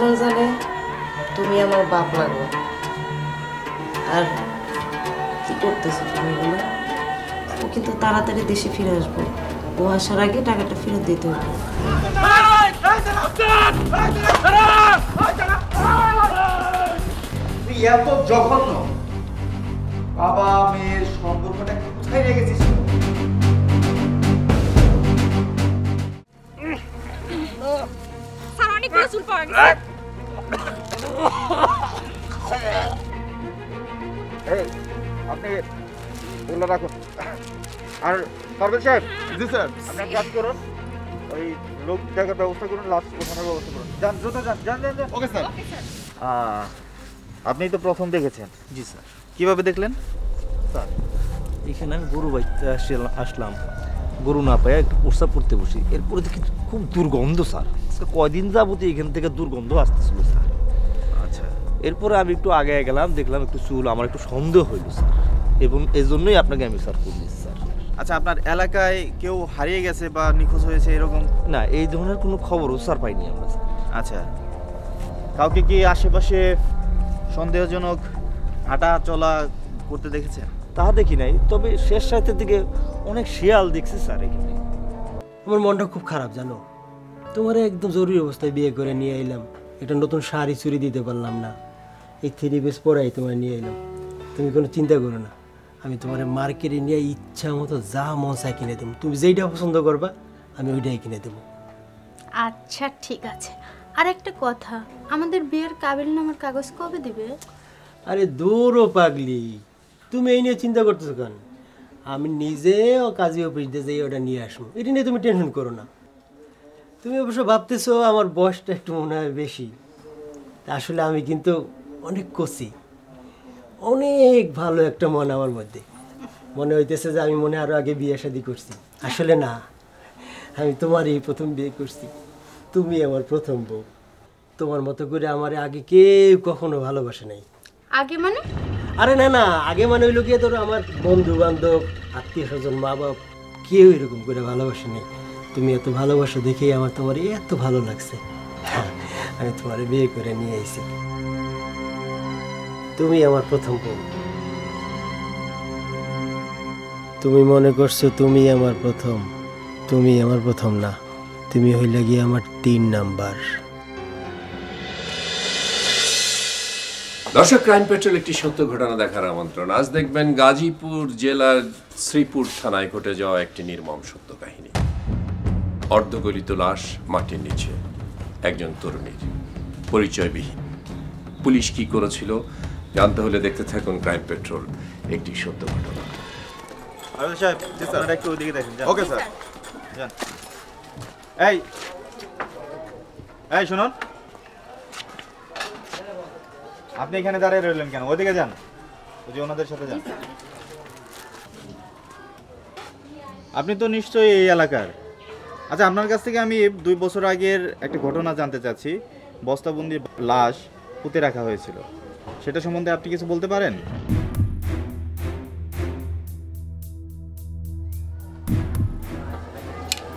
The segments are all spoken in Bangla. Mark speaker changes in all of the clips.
Speaker 1: আসলেই জানে তুমি আমার বাপ লাগো। আর কি করতেছো তুমি এগুলো? ও কিন্তু তাড়াতাড়ি দেশে ফিরে আসবো। ও আসার আগে টাকাটা ফেরত দিতে হবে।
Speaker 2: এত জঘন্য বাবা মেয়ের সম্পর্কটা কোথায় রেখেছিস?
Speaker 3: স্যার অনেকগুলো চুল পাওয়া গেছে।
Speaker 2: আপনি ওগুলো রাখুন। আর পারভেজ সাহেব, জি স্যার, আপনি কাজ করুন, ওই লোক জায়গার ব্যবস্থা করুন, লাশ ওখানের ব্যবস্থা করুন। যান দ্রুত যান, যান যান যান। Okay sir. আপনি তো প্রথম দেখেছেন?
Speaker 4: জি স্যার।
Speaker 2: কিভাবে দেখলেন?
Speaker 4: স্যার এখানে আমি গরু বাইতে আসলাম, গরু না পাই একটু প্রস্রাব করতে বসি, এরপরে দেখি খুব দুর্গন্ধ স্যার। কয়দিন যাবতীয় এখান থেকে দুর্গন্ধ আসতেছিল স্যার।
Speaker 2: আচ্ছা,
Speaker 4: এরপরে আমি একটু আগে গেলাম, দেখলাম একটু চুল, আমার একটু সন্দেহ হইল স্যার, এবং এই জন্যই আপনাকে আমি স্যার ফোন দিচ্ছি স্যার।
Speaker 2: আচ্ছা, আপনার এলাকায় কেউ হারিয়ে গেছে বা নিখোঁজ হয়েছে এরকম?
Speaker 4: না, এই ধরনের কোনো খবরও স্যার পাইনি আমরা স্যার।
Speaker 2: আচ্ছা, কাউকে কি আশেপাশে সন্দেহজনক হাঁটা চলা করতে দেখেছেন?
Speaker 4: তাহা দেখি নাই, তবে শেষ রাতের দিকে অনেক শিয়াল দেখছি স্যার এখানে।
Speaker 5: আমার মনটা খুব খারাপ জানো, তোমার একদম জরুরি অবস্থায় বিয়ে করে নিয়ে এলাম, একটা নতুন শাড়ি চুরি দিতে পারলাম না, এই 3 পিস পরাই তোমার নিয়ে এলাম। তুমি কোনো চিন্তা করো না, আমি তোমার মার্কেটে নিয়ে ইচ্ছা মতো যা মন চাই কিনে দেবো, তুমি যেইটা পছন্দ করবা আমি ওইটাই কিনে দেবো।
Speaker 6: আচ্ছা ঠিক আছে, আর একটা কথা, আমাদের বিয়ের কাবিলনামার কাগজ কবে দিবে?
Speaker 5: আরে দূরও পাগলি, তুমি এই নিয়ে চিন্তা করতেছো কেন? আমি নিজে ও কাজী অফিস দিয়ে যাই ওটা নিয়ে আসবো, এটা নিয়ে তুমি টেনশন করো না। তুমি অবশ্য ভাবতেছো আমার বয়সটা একটু মনে হয় বেশি, আসলে আমি কিন্তু অনেক কচি, অনেক ভালো একটা মন আমার মধ্যে। মনে হইতেছে যে আমি মনে আরো আগে বিয়ে শাদী করছি, আসলে না, আমি তোমারই প্রথম বিয়ে করছি, তুমি আমার প্রথম বউ। তোমার মতো করে আমার আগে কেউ কখনো ভালোবাসে নাই।
Speaker 6: আগে মানে?
Speaker 5: আরে না না, আগে মানে হইলো গিয়ে ধরো আমার বন্ধু বান্ধব, আত্মীয় স্বজন, মা বাপ, কেউ এরকম করে ভালোবাসে নেই। তুমি এত ভালোবাসো দেখেই আমার তোমার এত ভালো লাগছে, আমি তোমার বিয়ে করে নিয়ে আইছি। তুমি আমার প্রথম বউ। তুমি মনে করছো তুমি আমার প্রথম, তুমি আমার প্রথম না, তুমি হইলে গিয়ে আমার 3 নাম্বার।
Speaker 7: দর্শক, ক্রাইম পেট্রোল একটি সত্য ঘটনা দেখার আমন্ত্রণ। আজ দেখবেন গাজীপুর জেলার শ্রীপুর থানায় ঘটে যাওয়া একটি নির্মম সত্য কাহিনী। অর্ধগলিত লাশ মাটির নিচে, একজন তরুণীর, পরিচয়বিহীন। পুলিশ কি করেছিল জানতে হলে দেখতে থাকুন ক্রাইম পেট্রোল একটি সত্য ঘটনা।
Speaker 2: সাহেব, আপনারা একটু ওইদিকে দেখেন। ওকে স্যার, যান। এই এই শুনুন, আপনি এখানে দাঁড়িয়ে রইলেন কেন? ওইদিকে যান, ওই যে ওনাদের সাথে যান। আপনি তো নিশ্চয়ই এই এলাকার। আচ্ছা, আপনার কাছ থেকে আমি 2 বছর আগের একটা ঘটনা জানতে চাচ্ছি। বস্তাবন্দি লাশ পুঁতে রাখা হয়েছিল, সেটা সম্বন্ধে আপনি কিছু বলতে পারেন?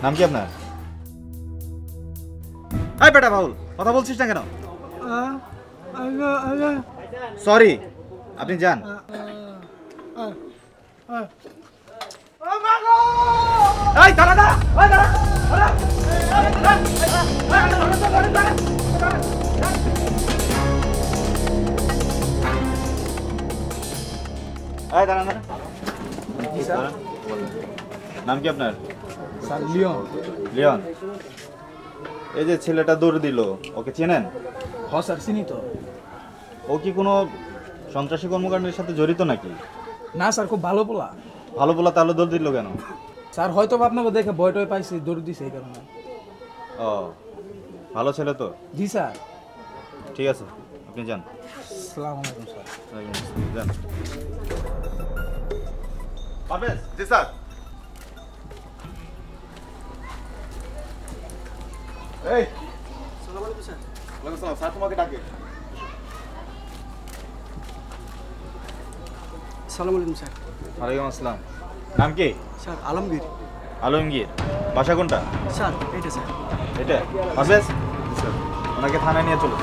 Speaker 2: নাম কি আপনার? এই বেটা বাউল, কথা বলছিস না কেন? সরি, আপনি যান। এই দাঁড়া দাঁড়া, এই দাঁড়া, এই দাঁড়া দাঁড়া। নাম কি আপনার?
Speaker 8: Sir Leone.
Speaker 2: লিওন, এই যে ছেলেটা দৌড় দিল, ওকে চেনেন?
Speaker 8: হ্যাঁ স্যার চিনি তো।
Speaker 2: ও কি কোনো সন্ত্রাসী কর্মকাণ্ডের সাথে জড়িত নাকি?
Speaker 8: না স্যার, খুব ভালো পোলা।
Speaker 2: ভালো বলা, তাহলে দৌড় দিল কেন?
Speaker 8: স্যার হয়তো আপনাকে দেখে ভয়টয় পাইছি, দৌড় দিছে এই কারণে।
Speaker 2: ও, ভালো ছেলে তো।
Speaker 8: জি স্যার।
Speaker 2: ঠিক আছে, আপনি যান।
Speaker 8: আসসালামু আলাইকুম স্যার।
Speaker 2: যান। পারভেজ। জি স্যার। এই, আসসালামু আলাইকুম স্যার। ওয়ালাইকুম আসসালাম। স্যার তোমাকে ডাকে।
Speaker 8: আসসালামু আলাইকুম স্যার।
Speaker 2: ওয়ালাইকুম আসসালাম। নাম কি?
Speaker 8: স্যার আলমগীর।
Speaker 2: আলমগীর। বাসা কোনটা?
Speaker 8: স্যার এটা স্যার।
Speaker 2: এটা? পারভেজ?
Speaker 8: স্যার
Speaker 2: ওনাকে থানায় নিয়ে চলো।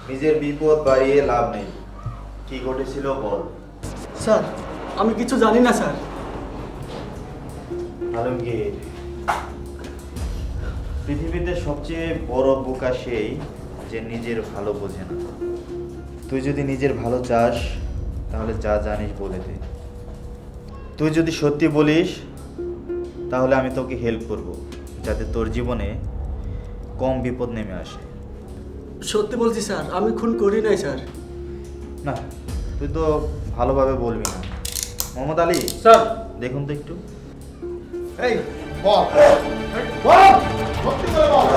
Speaker 3: নিজের বিপদ বাড়িয়ে লাভ নেই। কি ঘটেছিল বল।
Speaker 8: স্যার আমি কিছু জানি না স্যার।
Speaker 3: আলমগীর, পৃথিবীতে সবচেয়ে বড় বোকা সেই যে নিজের ভালো বোঝে না। তুই যদি নিজের ভালো চাস তাহলে যা জানিস বলে দে। তুই যদি সত্যি বলিস তাহলে আমি তোকে হেল্প করব, যাতে তোর জীবনে কম বিপদ নেমে আসে।
Speaker 8: সত্যি বলছি স্যার, আমি খুন করি নাই স্যার।
Speaker 3: না, তুই তো ভালোভাবে বলবি না। মোহাম্মদ আলী
Speaker 8: স্যার
Speaker 3: দেখুন তো একটু।
Speaker 2: এই বল বল, সত্যি করে বল।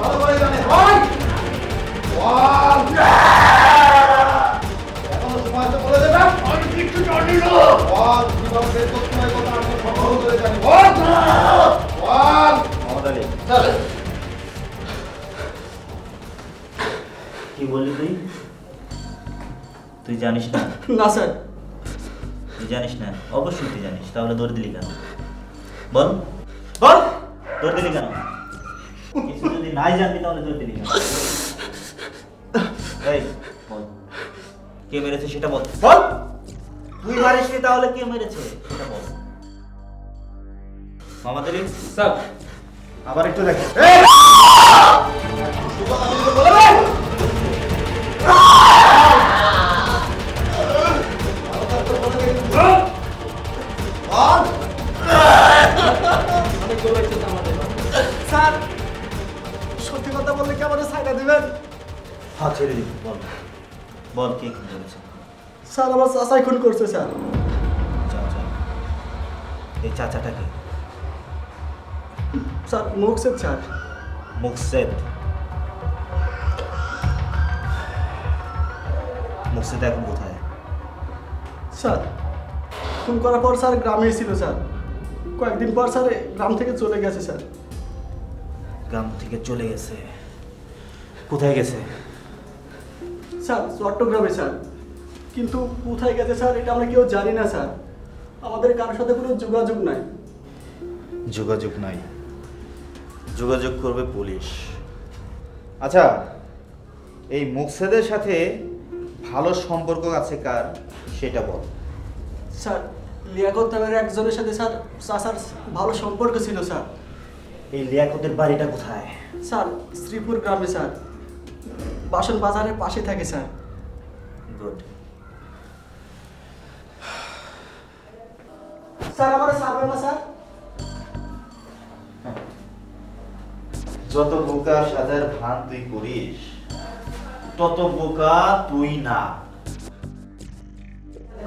Speaker 2: ভালো করে জানে বল বল। এখনো সময় আছে, বলে দেবে। আমি কিছু জানি না। বল, কিভাবে বের করতে হয় কথা আমি সব ভালো করে জানি। বল বল।
Speaker 3: মোহাম্মদ আলী
Speaker 2: চল।
Speaker 3: কি বললি তুই? তুই জানিস না?
Speaker 8: না স্যার।
Speaker 3: তুই জানিস না? অবশ্যই তুই জানিস, তাহলে দৌড় দিলি কেন? বল বল, দৌড় দিলি কেন? কিছু যদি নাই জানবি তাহলে দৌড় দিলি কেন? এই বল, কে মেরেছে সেটা বল। বল, তুই মারিসনি তাহলে কে মেরেছে সেটা বল। মোহাম্মদ আলী
Speaker 8: স্যার
Speaker 3: আবার একটু দেখ।
Speaker 8: স্যার সত্যি কথা বললে কি আমাদের সাইডা দিবেন?
Speaker 3: হাত ছেড়ে দিবি। বল বল, কে খুন করেছে?
Speaker 8: স্যার আমার চাচাই খুন করছে স্যার।
Speaker 3: চাচা? এই চাচাটাকে?
Speaker 8: Sir Muksed sir.
Speaker 3: মুকসেদ? মুকসেদ এখন কোথায়?
Speaker 8: স্যার খুন করার পর স্যার গ্রামে ছিল স্যার। কয়েকদিন পর স্যার গ্রাম থেকে চলে গেছে স্যার।
Speaker 3: গ্রাম থেকে চলে গেছে? কোথায় গেছে?
Speaker 8: স্যার চট্টগ্রামে স্যার। কিন্তু কোথায় গেছে স্যার এটা আমরা কেউ জানি না স্যার। আমাদের কারোর সাথে কোনো যোগাযোগ নাই।
Speaker 3: যোগাযোগ নাই? যোগাযোগ করবে পুলিশ। আচ্ছা, এই মুকসেদের সাথে ভালো সম্পর্ক আছে কার সেটা বল।
Speaker 8: স্যার লিয়াকত নামের একজনের সাথে স্যার চাচার ভালো সম্পর্ক ছিল স্যার।
Speaker 3: এই লিয়াকতের বাড়িটা কোথায়?
Speaker 8: স্যার শ্রীপুর গ্রামে স্যার, বাসন বাজারের পাশে থাকে স্যার।
Speaker 3: গুড।
Speaker 8: স্যার আমার সারবেন না স্যার?
Speaker 3: যত বোকা সাজার ভান তুই করিস তত বোকা তুই না।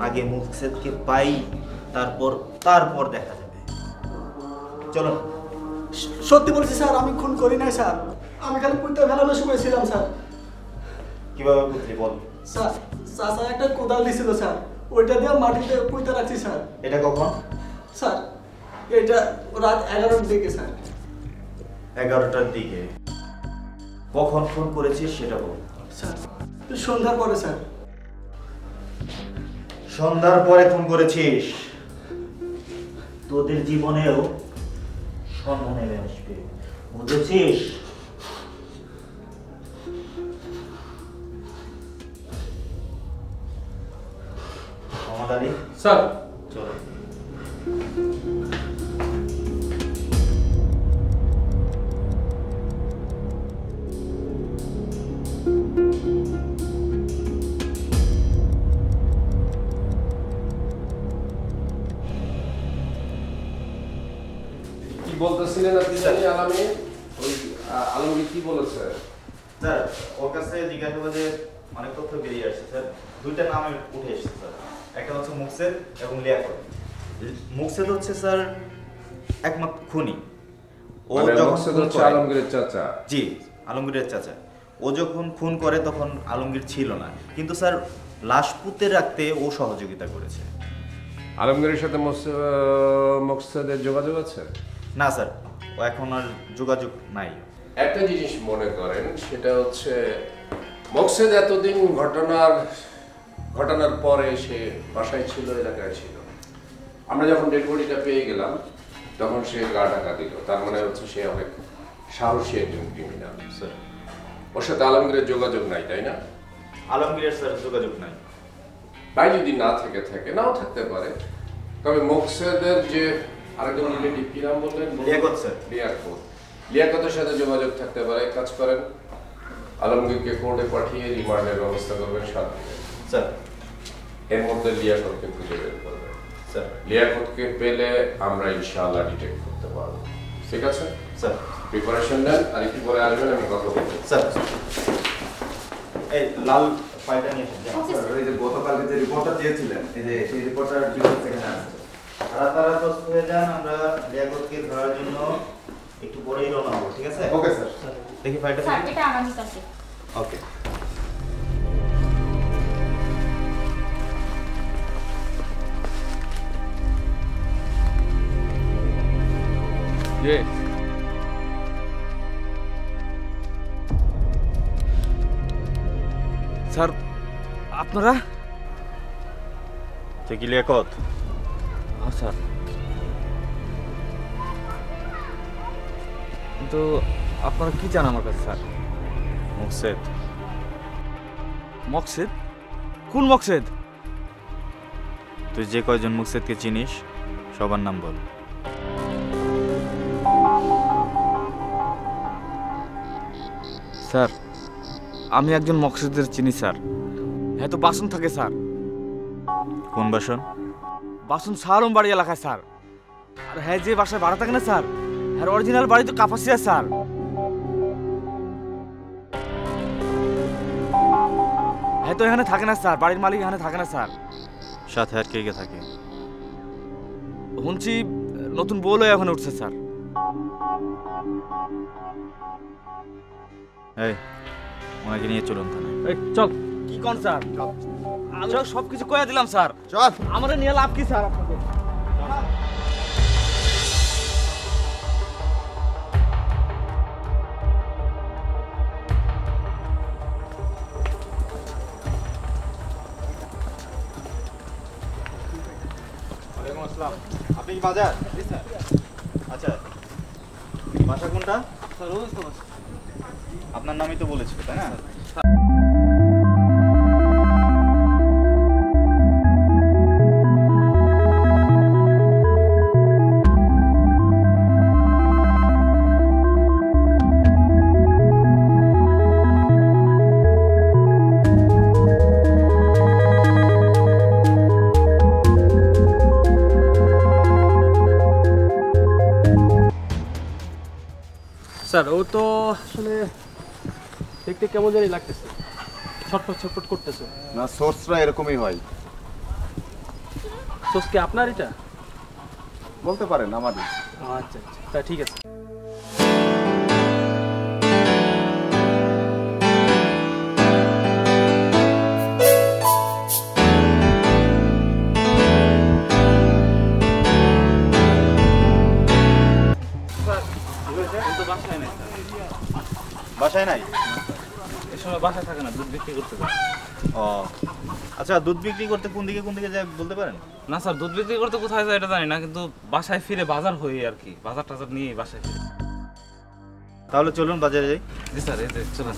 Speaker 3: আগে মুকসেদকে পাই, তারপর দেখা যাবে। চলো।
Speaker 8: সত্যি বলছি স্যার, আমি খুন করি নাই স্যার, আমি খালি পুঁতে ফেলানোর সময় ছিলাম স্যার।
Speaker 3: কিভাবে বুঝলি বল?
Speaker 8: স্যার চাচা একটা কোদাল দিছিল স্যার, ওইটা দিয়ে মাটিতে পুঁতে রাখছি স্যার।
Speaker 3: এটা কখন?
Speaker 8: স্যার এটা রাত 11টার দিকে স্যার।
Speaker 3: 11টার দিকে। কখন ফোন করেছিস সেটা বল।
Speaker 8: স্যার সন্ধ্যার পরে স্যার।
Speaker 3: সন্ধ্যার পরে ফোন করেছিস? তোদের জীবনেও সন্ধ্যা নেমে আসবে, বুঝেছিস? মোহাম্মদ আলী
Speaker 7: স্যার।
Speaker 3: চলো।
Speaker 7: কি বলতেছিলেন আপনি জানি আলমগীর? ওই আলমগীর কি বলেছে?
Speaker 3: স্যার ওর কাছে জিজ্ঞাসাবাদে অনেক তথ্য বেরিয়ে আসছে স্যার। দুইটা নামে উঠে এসেছে স্যার। একটা হচ্ছে মুকসেদ এবং লিয়াকত। মুকসেদ হচ্ছে স্যার একমাত্র খুনি। ও যখন খুন করে
Speaker 7: আলমগীরের চাচা।
Speaker 3: জি, আলমগীরের চাচা। ও যখন খুন করে তখন আলমগীর ছিল না, কিন্তু স্যার লাশ পুঁতে রাখতে ও সহযোগিতা করেছে।
Speaker 7: আলমগীরের সাথে মকসেদের যোগাযোগ আছে?
Speaker 3: না স্যার, ও এখন আর যোগাযোগ নাই।
Speaker 7: একটা জিনিস মনে করেন, সেটা হচ্ছে মকসেদ এতদিন ঘটনার পরে সে বাসায় ছিল, এলাকায় ছিল। আমরা যখন ডেড বডিটা পেয়ে গেলাম তখন সে গা ঢাকা দিল, তার মানে হচ্ছে সে অনেক সাহসী একজন ক্রিমিনাল।
Speaker 3: স্যার
Speaker 7: ওর সাথে আলমগীরের যোগাযোগ নাই, তাই না?
Speaker 3: আলমগীরের স্যার যোগাযোগ নাই।
Speaker 7: তাই যদি না থাকে নাও থাকতে পারে, তবে মকসেদের যে আরেকজন রিলেটিভ কি নাম বললেন?
Speaker 3: লিয়াকত স্যার।
Speaker 7: লিয়াকতের সাথে যোগাযোগ থাকতে পারে। কাজ করেন, আলমগীরকে কোর্টে পাঠিয়ে রিমান্ডের ব্যবস্থা করবেন 7 দিন।
Speaker 3: স্যার
Speaker 7: এর মধ্যে লিয়াকতকে খুঁজে বের করবেন।
Speaker 3: স্যার
Speaker 7: লিয়াকতকে পেলে আমরা ইনশাআল্লাহ ডিটেক্ট করতে পারবো। ঠিক আছে
Speaker 3: স্যার?
Speaker 7: প্রিপারেশন নেন, আর একটু পরে আসবেন, আমি কথা বলবো।
Speaker 3: স্যার এই লাল ফাইলটা নিয়ে এসেছেন।
Speaker 9: এই যে গতকালকে যে রিপোর্টটা দিয়েছিলেন, এই যে সেই রিপোর্টটার ডিটেইলস এখানে আছে।
Speaker 3: তারা প্রস্তুত হয়ে যান, আমরা লিয়াকতকে ধরার জন্য একটু পরেই রওনা হবো। ঠিক আছে?
Speaker 9: Okay sir.
Speaker 3: দেখি ফাইলটা।
Speaker 6: স্যার এটা আগামী কাছে।
Speaker 3: ওকে।
Speaker 10: স্যার আপনারা?
Speaker 3: তুই কি লিয়াকত?
Speaker 10: হ্যাঁ স্যার, কিন্তু আপনারা কি চান আমার কাছে স্যার?
Speaker 3: মুকসেদ।
Speaker 10: মকসেদ? কোন মকসেদ?
Speaker 3: তুই যে কয়জন মুকসেদকে চিনিস সবার নাম বল।
Speaker 10: স্যার আমি একজন মকসেদের চিনি স্যার। হ্যাঁ তো বাসন থাকে স্যার।
Speaker 3: কোন বাসন?
Speaker 10: বাসন সারম বাড়ি এলাকায় স্যার। আর হ্যাঁ যে বাসায় ভাড়া থাকে না স্যার, হ্যাঁ অরিজিনাল বাড়ি তো কাপাসিয়া স্যার। হ্যাঁ তো এখানে থাকে না স্যার, বাড়ির মালিক এখানে থাকে না স্যার।
Speaker 3: সাথে আর কে কে থাকে?
Speaker 10: শুনছি নতুন বউও এখানে উঠছে স্যার।
Speaker 3: এই ওনাকে নিয়ে চলুন থানায়।
Speaker 10: এই চল। কি কোন স্যার? আমি সব কিছু কয়ে দিলাম স্যার।
Speaker 9: চল।
Speaker 10: আমারে নিয়ে লাভ কি স্যার আপনাকে?
Speaker 3: ওয়ালাইকুম আসসালাম। আপনি কি বাজার? জি স্যার। আচ্ছা, বাসা কোনটা?
Speaker 10: স্যার ওই তো বাসা।
Speaker 3: আপনার নামই তো বলেছিল, তাই না?
Speaker 8: স্যার ও তো আসলে দেখতে কেমন জানি লাগতেছে।
Speaker 10: ছটফট ছটফট করতেছো?
Speaker 2: না, সোর্সরা এরকমই হয়।
Speaker 10: সোর্স কি আপনার এটা?
Speaker 2: বলতে পারেন আমাদের।
Speaker 10: আচ্ছা আচ্ছা, তা ঠিক আছে।
Speaker 3: বাসায় নাই?
Speaker 10: এই সময় বাসায় থাকে না, দুধ বিক্রি করতে যায়।
Speaker 3: ও আচ্ছা, দুধ বিক্রি করতে কোন দিকে যায় বলতে পারেন?
Speaker 10: না স্যার, দুধ বিক্রি করতে কোথায় যায় এটা জানি না, কিন্তু বাসায় ফিরে বাজার হয়ে আর কি, বাজার টাজার নিয়ে বাসায় ফিরে।
Speaker 3: তাহলে চলুন বাজারে যাই।
Speaker 10: জি স্যার, এই যে চলুন।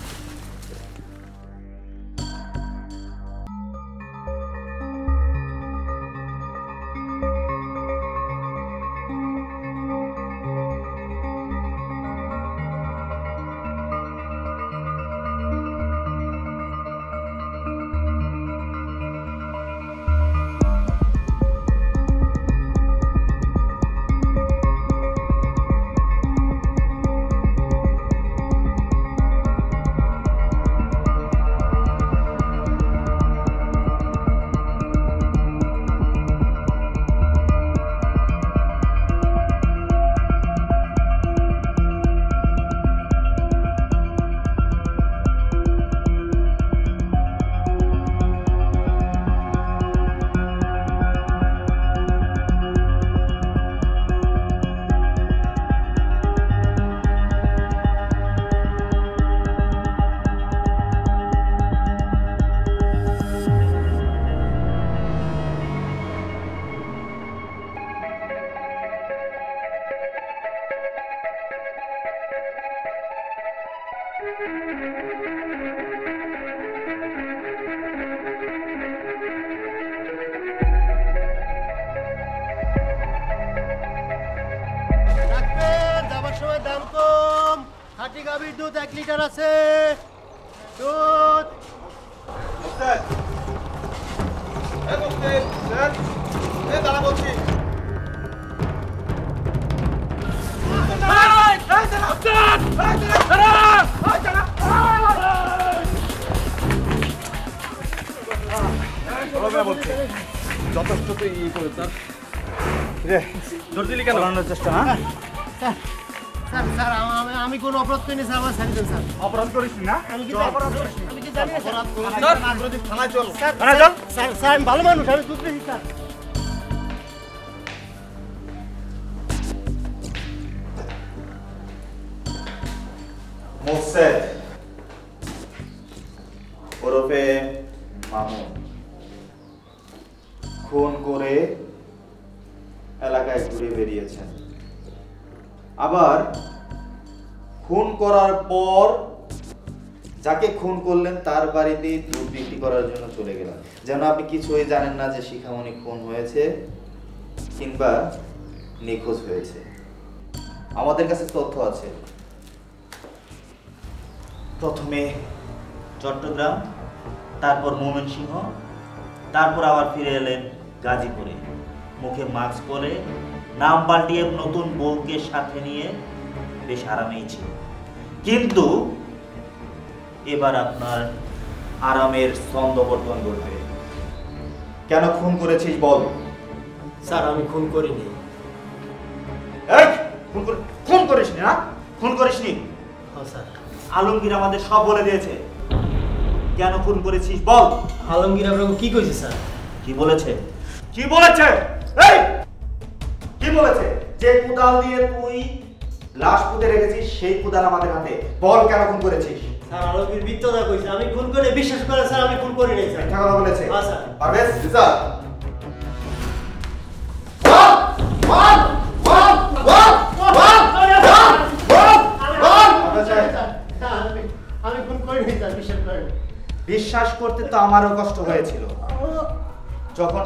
Speaker 5: যাবার সময় দাম কম, খাঁটি গাভীর দুধ 1 লিটার আছে। দুধ
Speaker 2: দাঁড়া বলছি। যথেষ্ট তো ই করে স্যার।
Speaker 10: জোর দিলি কেন?
Speaker 3: চেষ্টা না?
Speaker 5: স্যার স্যার আমি কোনো অপরাধ করিনি স্যার, আমার ছাড়ি দেন স্যার।
Speaker 2: অপরাধ করিস না?
Speaker 5: আমি কি জানি না স্যার?
Speaker 2: থানায় চল।
Speaker 5: স্যার স্যার আমি ভালো মানুষ, আমি দুধ বেশি স্যার।
Speaker 3: মোকসেদ ওরফে মামুন খুন করে এলাকায় ঘুরে বেরিয়েছেন, আবার খুন করার পর যাকে খুন করলেন তার বাড়িতে দুধ বিক্রি করার জন্য চলে গেলেন, যেন আপনি কিছুই জানেন না যে শিখামণি খুন হয়েছে কিংবা নিখোঁজ হয়েছে। আমাদের কাছে তথ্য আছে। প্রথমে চট্টগ্রাম, তারপর ময়মনসিংহ, তারপর আবার ফিরে এলেন গাজীপুরে। মুখে মাস্ক পরে, নাম পাল্টিয়ে নতুন বউকে সাথে নিয়ে বেশ আরামেই ছিল। কিন্তু এবার আপনার আরামের ছন্দপতন ঘটবে। কেন খুন করেছিস বল?
Speaker 5: স্যার আমি খুন করিনি।
Speaker 3: এই খুন করিসনি না? খুন করিসনি?
Speaker 5: হ্যাঁ স্যার।
Speaker 3: আলমগীর আমাদের সব বলে দিয়েছে। কেন খুন করেছিস বল?
Speaker 5: আলমগীর আপনাকে কি কইছে স্যার?
Speaker 3: কি বলেছে? কি বলেছে? এই কি বলেছে? যে কুদাল দিয়ে তুই লাশ পুঁতে রেখেছিস সেই কুদাল আমাদের হাতে। বল কেন খুন করেছিস?
Speaker 5: স্যার আলমগীর মিথ্যা কইছে, আমি খুন করে বিশ্বাস করে স্যার আমি খুন করি নাই স্যার।
Speaker 3: মিথ্যা কথা বলেছে?
Speaker 5: হ্যাঁ স্যার।
Speaker 3: পারভেজ স্যার
Speaker 5: আমি খুন করি নাই স্যার, বিশ্বাস করেন।
Speaker 3: বিশ্বাস করতে তো আমারও কষ্ট হয়েছিল যখন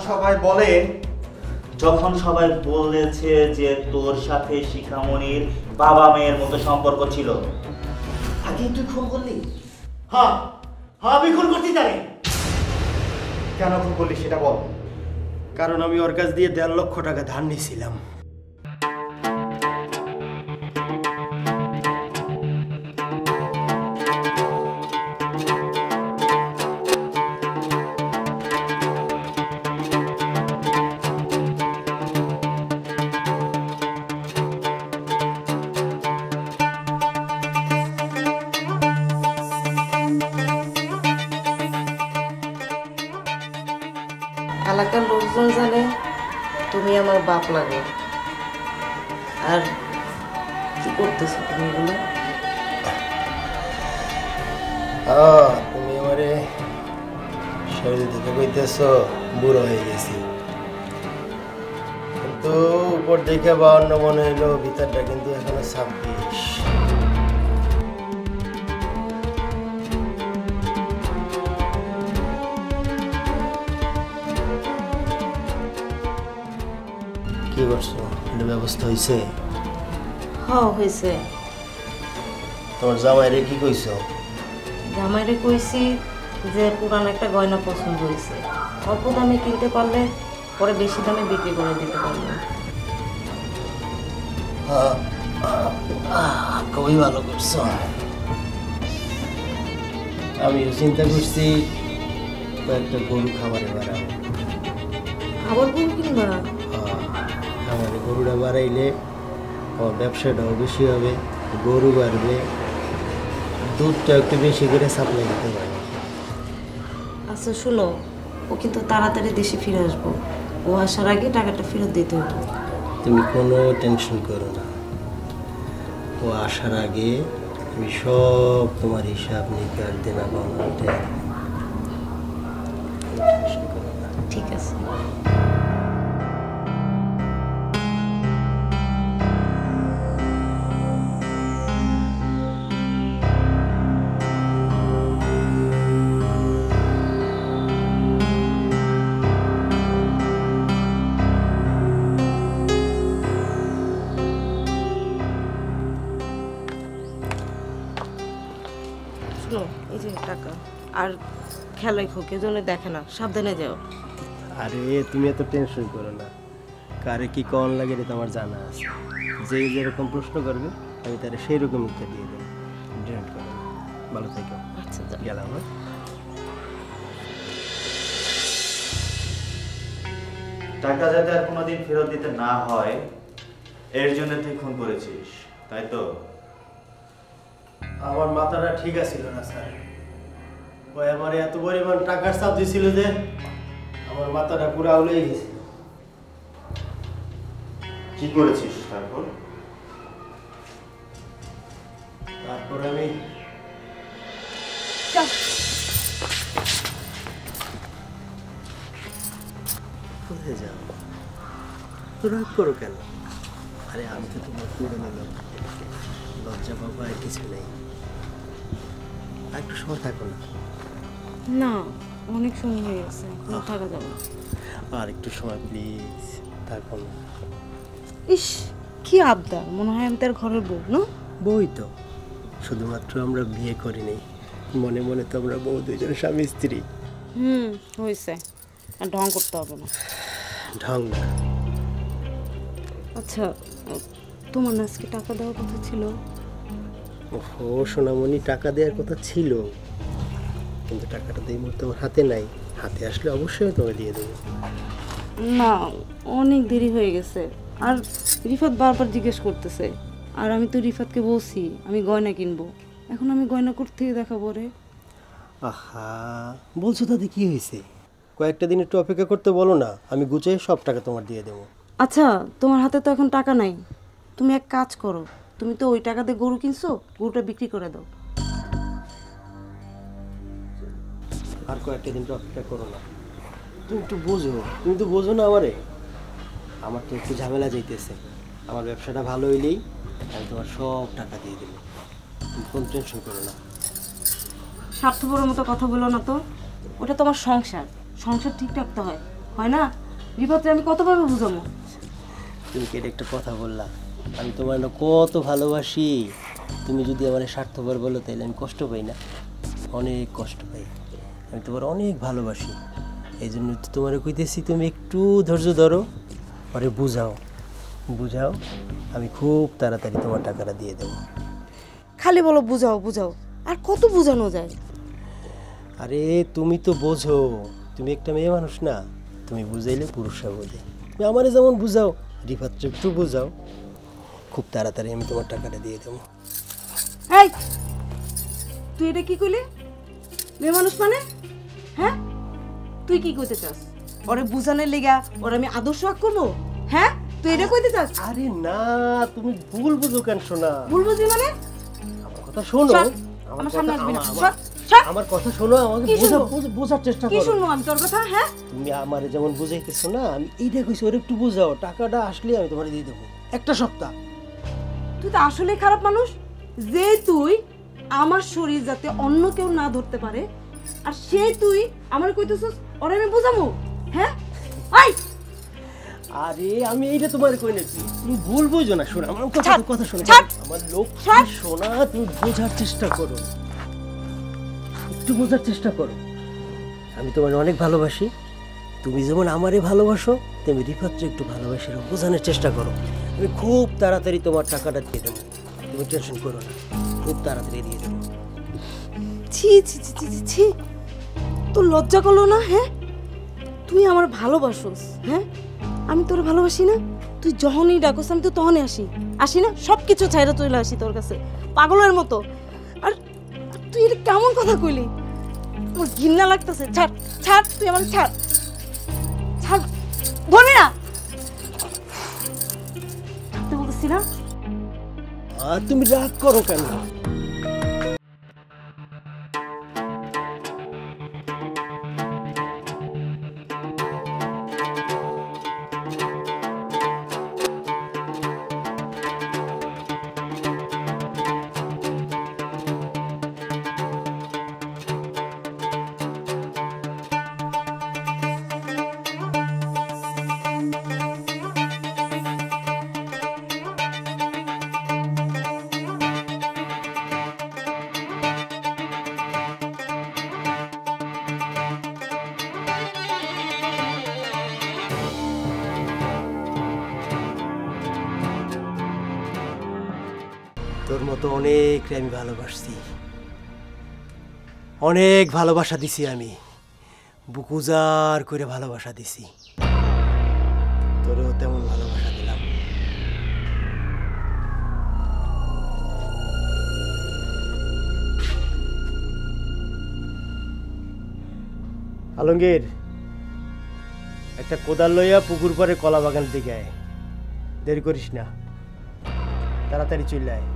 Speaker 3: সবাই বলেছে যে তোর সাথে শিখামণির বাবা মেয়ের মতো সম্পর্ক ছিল। আগেই তুই খুন করলি?
Speaker 5: হ্যাঁ আমি খুন করতে জানি।
Speaker 3: কেন খুন করলি সেটা বল।
Speaker 5: কারণ আমি ওর কাছ দিয়ে 1.5 লক্ষ টাকা ধার নিয়েছিলাম।
Speaker 1: এলাকার লোকজন জানে তুমি আমার বাপ লাগো। আর কি করতেছো তুমি এগুলো?
Speaker 5: তুমি আমারে শরীর থেকে কইতেছ বুড়ো হয়ে গেছি, কিন্তু উপর দেখে 52 মনে হইলো, ভিতরটা কিন্তু এখনো 26। কি করছো? এটা ব্যবস্থা হয়েছে?
Speaker 1: হ্যাঁ হয়েছে।
Speaker 5: তোমার জামাইরে কি কইছো?
Speaker 1: জামাইরে কইছি যে পুরান একটা গয়না পছন্দ হয়েছে, অল্প দামে কিনতে পারলে পরে বেশি দামে বিক্রি করে দিতে পারবো।
Speaker 5: খুবই ভালো করছো। আমিও চিন্তা করছি কয়েকটা গরু খামারে বাড়াবো।
Speaker 1: খাবার গরু কিনবা?
Speaker 5: খামারে গরুটা বাড়াইলে আমার ব্যবসাটাও বেশি হবে, গরু বাড়বে, দুধটা একটু বেশি করে সাপ্লাই দিতে পারবে।
Speaker 1: আচ্ছা শুনো, ও কিন্তু তাড়াতাড়ি দেশে ফিরে আসবো, ও আসার আগে টাকাটা ফেরত দিতে হবে।
Speaker 5: তুমি কোনো টেনশন করো না, ও আসার আগে আমি সব তোমার হিসাব নিকাশ দেনা পাওনা টেনশন করো না।
Speaker 1: ঠিক আছে। এই যে টাকা, আর খেলাই খো, কেউ জন্য দেখে না, সাবধানে যাও।
Speaker 5: আরে তুমি এত টেনশন করো না, কারে কি কন লাগে এটা তো আমার জানা আছে। যে যেরকম প্রশ্ন করবে আমি তারা সেই রকম উত্তর দিয়ে দেবো। টেনশন করো না, ভালো থেকো।
Speaker 1: আচ্ছা
Speaker 5: গেলাম।
Speaker 3: টাকা যাতে আর কোনোদিন ফেরত দিতে না হয় এর জন্য তুই খুন করেছিস, তাই তো?
Speaker 5: আমার মাথাটা ঠিক আছিল না স্যার, ওই আমার এত পরিমাণ টাকার চাপ দিছিল যে আমার মাথাটা পুরো আউলেই গেছে।
Speaker 3: কি করেছিস তারপর?
Speaker 5: তারপর আমি কোথায় যাও? রাগ করো কেন? আরে আমি তো তোমার পুরনো লোক, লজ্জা পাবো আর কিছু নেই। আর একটু সময় থাকো না।
Speaker 1: না, অনেক সময় হয়ে গেছে, থাকা যাবে না।
Speaker 5: আর একটু সময় প্লিজ থাকো না।
Speaker 1: ইস কি আবদার, মনে হয় আমি তার ঘরের বউ না?
Speaker 5: বই তো, শুধুমাত্র আমরা বিয়ে করিনি, মনে মনে তো আমরা বউ, দুইজন স্বামী স্ত্রী।
Speaker 1: হয়েছে, আর ঢং করতে হবে না।
Speaker 5: ঢং না।
Speaker 1: আচ্ছা, তোমার না আজকে টাকা দেওয়ার কথা ছিল?
Speaker 5: ও সোনামণি, টাকা দেওয়ার কথা ছিল, কিন্তু টাকাটা তো এই মুহূর্তে আমার হাতে নাই। হাতে আসলে অবশ্যই তোমাকে দিয়ে দেবো।
Speaker 1: না, অনেক দেরি হয়ে গেছে, আর রিফাত বারবার জিজ্ঞেস করতেছে, আর আমি তো রিফাতকে বলছি আমি গয়না কিনবো, এখন আমি গয়না করতে দেখাবো রে।
Speaker 5: আহা, বলছো তাতে কি হয়েছে? কয়েকটা দিন একটু অপেক্ষা করতে বলো না, আমি গুছিয়ে সব টাকা তোমার দিয়ে দেবো।
Speaker 1: আচ্ছা, তোমার হাতে তো এখন টাকা নাই, তুমি এক কাজ করো, তুমি তো ওই টাকা দিয়ে গরু কিনছো, গরুটা বিক্রি করে দাও।
Speaker 5: আর কয়েকটা দিন অপেক্ষা করো না, তুমি একটু বোঝো, তুমি তো বোঝো না আমারে। আমার তো একটু ঝামেলা যাইতেছে, আমার ব্যবসাটা ভালো হইলেই আমি তোমার সব টাকা দিয়ে দেবো, তুমি কোনো টেনশন করো না।
Speaker 1: স্বার্থপরের মতো কথা বলো না তো, ওটা তোমার সংসার, সংসার ঠিক রাখতে হয়, হয় না? রিফাতকে আমি কতভাবে বুঝাবো?
Speaker 5: তুমি কি একটা কথা বললা, আমি তোমার না কত ভালোবাসি, তুমি যদি আমার স্বার্থপর বলো তাহলে আমি কষ্ট পাই না? অনেক কষ্ট পাই, আমি তোমার অনেক ভালোবাসি, এই জন্য তো তোমার কইতেছি তুমি একটু ধৈর্য ধরো, পরে বুঝাও বুঝাও, আমি খুব তাড়াতাড়ি তোমার টাকাটা দিয়ে দেবো।
Speaker 1: খালি বলো বুঝাও বুঝাও, আর কত বুঝানো যায়?
Speaker 5: আরে তুমি তো বোঝো, তুমি একটা মেয়ে মানুষ না, তুমি বুঝাইলে পুরুষরা বোঝে, তুমি আমারে যেমন বুঝাও রিফাতকে একটু বুঝাও, খুব তাড়াতাড়ি আমি তোমার টাকাটা দিয়ে দেবো।
Speaker 1: এই তুই এটা কি কইলি? মেয়ে মানুষ মানে? হ্যাঁ, তুই কি করতে চাস?
Speaker 11: ওরে বুঝানোর লেগা ওরে আমি আদর্শ আগ করবো? হ্যাঁ তুই এটা কইতে চাস?
Speaker 5: আরে না, তুমি ভুল বুঝো কেন শোনা?
Speaker 11: ভুল বুঝি মানে?
Speaker 5: আমার কথা শোনো,
Speaker 11: আমার সামনে আসবি না।
Speaker 5: আমার কথা শোনো, আমাকে বোঝার চেষ্টা
Speaker 11: কি
Speaker 5: করো।
Speaker 11: শুনবো আমি তোর কথা? হ্যাঁ
Speaker 5: তুমি আমারে যেমন বুঝাইতেছো না, আমি এইটা কইছি ওর একটু বুঝাও, টাকাটা আসলে আমি তোমারে দিয়ে দেবো, একটা সপ্তাহ।
Speaker 11: তুই তো আসলে খারাপ মানুষ যে তুই আমার শরীর যাতে অন্য কেউ না ধরতে পারে, আর সে তুই আমার কইতেছস ওরে আমি বুঝামু? হ্যাঁ আই
Speaker 5: আরে আমি এইটা তোমার কই নাকি, তুমি ভুল বুঝো না। শোনো আমার কথা শোনো, আমার লোক শোনা, তুমি বোঝার চেষ্টা করো, একটু বোঝার চেষ্টা করো। আমি তোমার অনেক ভালোবাসি, তুমি যেমন আমারে ভালোবাসো তেমনি রিফাতকে একটু ভালোবাসি, বোঝানোর চেষ্টা করো। আমি খুব তাড়াতাড়ি তোমার টাকাটা দিয়ে দেবো, তুমি টেনশন করো না, খুব তাড়াতাড়ি দিয়ে দেবো।
Speaker 11: ছি ছি ছি ছি ছি, তোর লজ্জা করলো না? হ্যাঁ তুই আমার ভালোবাসোস, হ্যাঁ আমি তোর ভালোবাসি না? তুই যখনই ডাকোস আমি তো তখনই আসি না, সব কিছু ছাইরা চলে আসি তোর কাছে পাগলের মতো। আর তুই এটা কেমন কথা কইলি? আমার ঘৃণা লাগতেছে। ছাড় ছাড়, তুই আমার ছাড় ছাড়, ধরবি না, ছাড়তে বলতেছি না।
Speaker 5: আর তুমি রাগ করো কেন? তোর মতো অনেক আমি ভালোবাসছি, অনেক ভালোবাসা দিছি, আমি বুক উজাড় করে ভালোবাসা দিছি, তোরেও তেমন ভালোবাসা দিলাম। আলমগীর, একটা কোদাল লইয়া পুকুর পাড়ে কলা বাগান দিকে আয়, দেরি করিস না, তাড়াতাড়ি চলে আয়।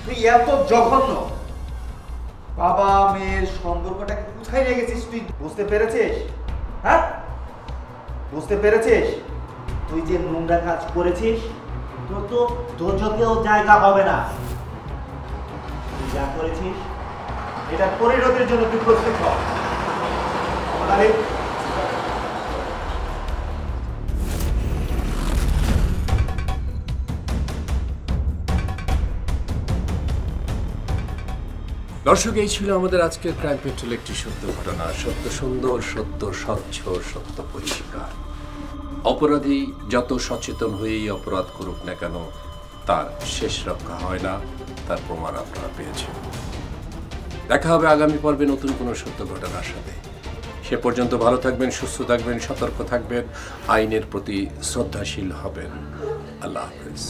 Speaker 2: তুই এত জঘন্য, বাবা মেয়ের সম্পর্কটাকে কোথায় নিয়ে গেছিস তুই? বুঝতে পেরেছিস? হ্যাঁ বুঝতে পেরেছিস? তুই যে নোংরা কাজ করেছিস তোর তো দোজকেও জায়গা হবে না। তুই যা করেছিস এটা পরিণতির জন্য তুই প্রস্তুত হ।
Speaker 7: দর্শক, এই ছিল আমাদের আজকের ক্রাইম পেট্রোল, একটি সত্য ঘটনা, সত্য সুন্দর, সত্য স্বচ্ছ, সত্য পরিষ্কার। অপরাধী যত সচেতন হয়েই অপরাধ করুক না কেন, তার শেষ রক্ষা হয় না, তার প্রমাণ আপনারা পেয়েছেন। দেখা হবে আগামী পর্বে নতুন কোনো সত্য ঘটনার সাথে। সে পর্যন্ত ভালো থাকবেন, সুস্থ থাকবেন, সতর্ক থাকবেন, আইনের প্রতি শ্রদ্ধাশীল হবেন। আল্লাহ হাফেজ।